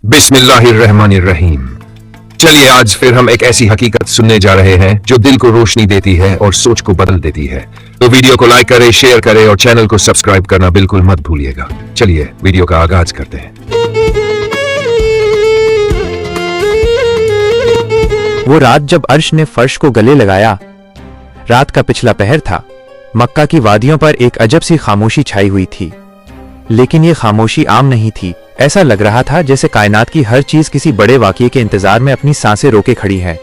बिस्मिल्लाहिर्रहमानिर्रहीम। चलिए आज फिर हम एक ऐसी हकीकत सुनने जा रहे हैं जो दिल को रोशनी देती है और सोच को बदल देती है। तो वीडियो को लाइक करें, शेयर करें और चैनल को सब्सक्राइब करना बिल्कुल मत भूलिएगा। चलिए वीडियो का आगाज करते हैं। वो रात जब अर्श ने फर्श को गले लगाया, रात का पिछला पहर था। मक्का की वादियों पर एक अजब सी खामोशी छाई हुई थी, लेकिन ये खामोशी आम नहीं थी। ऐसा लग रहा था जैसे कायनात की हर चीज किसी बड़े वाक़ये के इंतजार में अपनी सांसें रोके खड़ी है।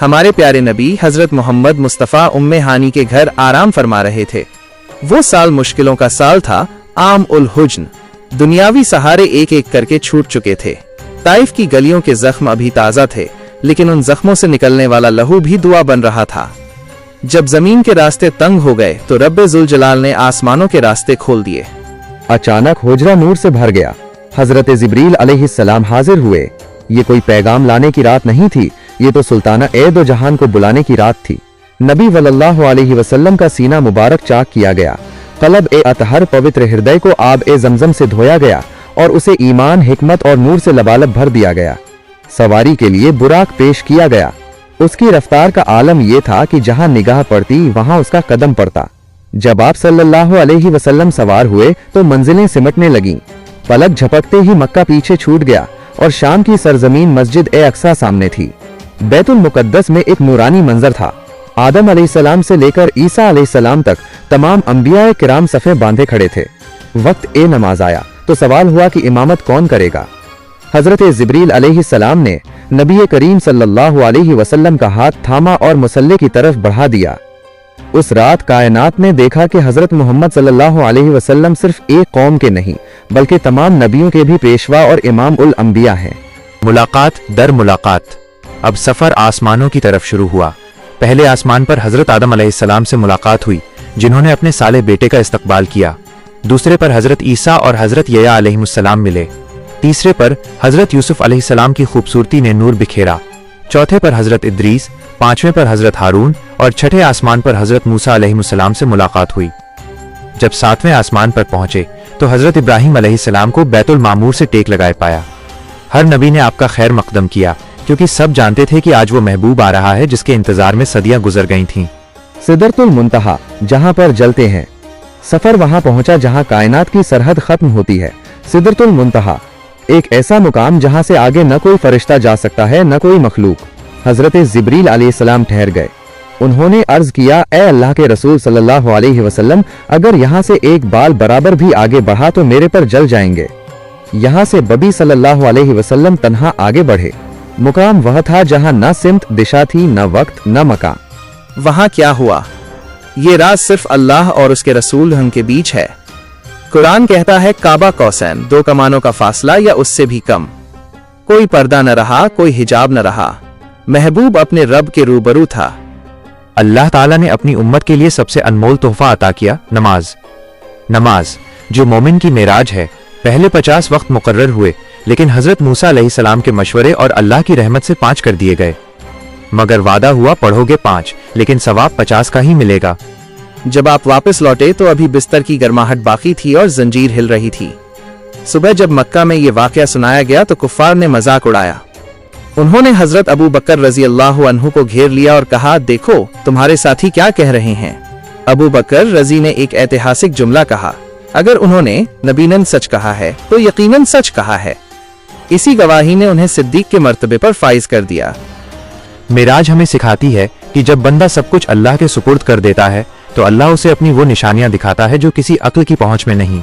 हमारे प्यारे नबी हजरत मोहम्मद मुस्तफ़ा उम्मे हानी के घर आराम फरमा रहे थे। वो साल मुश्किलों का साल था, आम उल हुज्न। दुनियावी सहारे एक एक करके छूट चुके थे। ताइफ की गलियों के जख्म अभी ताज़ा थे, लेकिन उन जख्मों से निकलने वाला लहू भी दुआ बन रहा था। जब जमीन के रास्ते तंग हो गए तो रब्बे जुल जलाल ने आसमानों के रास्ते खोल दिए। अचानक हुजरा नूर से भर गया। हजरत जिब्रील अलैहिस्सलाम हाजिर हुए। ये कोई पैगाम लाने की रात नहीं थी, ये तो सुल्ताना ए दो जहान को बुलाने की रात थी। नबी सल्लल्लाहु अलैहि वसल्लम का सीना मुबारक चाक किया गया। कलब ए अतहर पवित्र हृदय को आब ए जमजम से धोया गया और उसे ईमान, हिकमत और नूर से लबालब भर दिया गया। सवारी के लिए बुराक पेश किया गया। उसकी रफ्तार का आलम यह था कि जहां निगाह पड़ती वहां उसका कदम पड़ता। जब आप सल्लल्लाहु अलैहि वसल्लम सवार हुए तो मंजिलें सिमटने लगीं। पलक झपकते ही मक्का पीछे छूट गया और शाम की सरजमीन मस्जिद ए अक्सा सामने थी। बैतुल मुकद्दस में एक नूरानी मंजर था। आदम अलैहिस्सलाम से लेकर ईसा अलैहिस्सलाम तक तमाम अंबिया किराम सफ़े बांधे खड़े थे। वक्त ए नमाज आया तो सवाल हुआ कि इमामत कौन करेगा। हजरत जिब्रील अलैहिस्सलाम ने नबी करीम सल्लल्लाहु अलैहि वसल्लम का हाथ थामा और मुसल्ले की तरफ बढ़ा दिया। उस रात कायनात ने देखा कि हजरत मोहम्मद सल्लल्लाहु अलैहि वसल्लम सिर्फ एक कौम के नहीं बल्कि तमाम नबियों के भी पेशवा और इमाम उल अंबिया हैं। मुलाकात दर मुलाकात। अब सफर आसमानों की तरफ शुरू हुआ। पहले आसमान पर हजरत आदम अलैहिस्सलाम से मुलाकात हुई, जिन्होंने अपने साले बेटे का इस्तकबाल किया। दूसरे पर हजरत ईसा और हजरत यया अलैहिस्सलाम मिले। तीसरे पर हजरत यूसुफ अलैहिस्सलाम की खूबसूरती ने नूर बिखेरा। चौथे पर हजरत इद्रीस, पांचवें पर हजरत हारून और छठे आसमान पर हजरत मूसा अलैहिस्सलाम से मुलाकात हुई। जब सातवें आसमान पर पहुंचे तो हजरत इब्राहिम अलैहिस्सलाम को बैतुल मामूर से टेक लगाए पाया। हर नबी ने आपका खैर मकदम किया, क्योंकि सब जानते थे कि आज वो महबूब आ रहा है जिसके इंतजार में सदियां गुजर गई थीं। सिदरतुल मुंतहा, जहां पर जलते हैं। सफर वहां पहुंचा जहां कायनात की सरहद खत्म होती है। सिदरतुल मुंतहा एक ऐसा मुकाम जहां से आगे न कोई फरिश्ता जा सकता है न कोई मखलूक। हजरत जिब्रील अलैहिस्सलाम ठहर गए। उन्होंने अर्ज किया, ए अल्लाह के रसूल सल्लल्लाहु अलैहि वसल्लम, अगर यहाँ से एक बाल बराबर भी आगे बढ़ा तो मेरे पर जल जाएंगे। यहाँ से बबी सल्लल्लाहु अलैहि वसल्लम तन्हा आगे बढ़े। मुकाम वह था जहाँ न सिमत दिशा थी, न वक्त, न मकान। वहां क्या हुआ, ये राज सिर्फ अल्लाह और उसके रसूल उनके बीच है। कुरान कहता है, काबा कौसैन, दो कमानों का फासला या उससे भी कम। कोई पर्दा न रहा, कोई हिजाब न रहा। महबूब अपने रब के रूबरू था। अल्लाह ताला ने अपनी उम्मत के लिए सबसे अनमोल तोहफा अता किया, नमाज। नमाज जो मोमिन की मेराज है। पहले 50 वक्त मुकर्रर हुए, लेकिन हजरत मूसा अलैहिस्सलाम के मशवरे और अल्लाह की रहमत से 5 कर दिए गए। मगर वादा हुआ पढ़ोगे 5, लेकिन सवाब 50 का ही मिलेगा। जब आप वापस लौटे तो अभी बिस्तर की गर्माहट बाकी थी और जंजीर हिल रही थी। सुबह जब मक्का में ये वाकया सुनाया गया तो कुफ्फार ने मजाक उड़ाया। उन्होंने हजरत अबू बकर रजी अल्लाह अन्हु को घेर लिया और कहा, देखो तुम्हारे साथी क्या कह रहे हैं। अबू बकर रजी ने एक ऐतिहासिक जुमला कहा, अगर उन्होंने नबीनन सच कहा है तो यकीनन सच कहा है। इसी गवाही ने उन्हें सिद्दीक के मर्तबे पर फाइज कर दिया। मेराज हमें सिखाती है कि जब बंदा सब कुछ अल्लाह के सुपुर्द कर देता है तो अल्लाह उसे अपनी वो निशानियां दिखाता है जो किसी अक्ल की पहुंच में नहीं।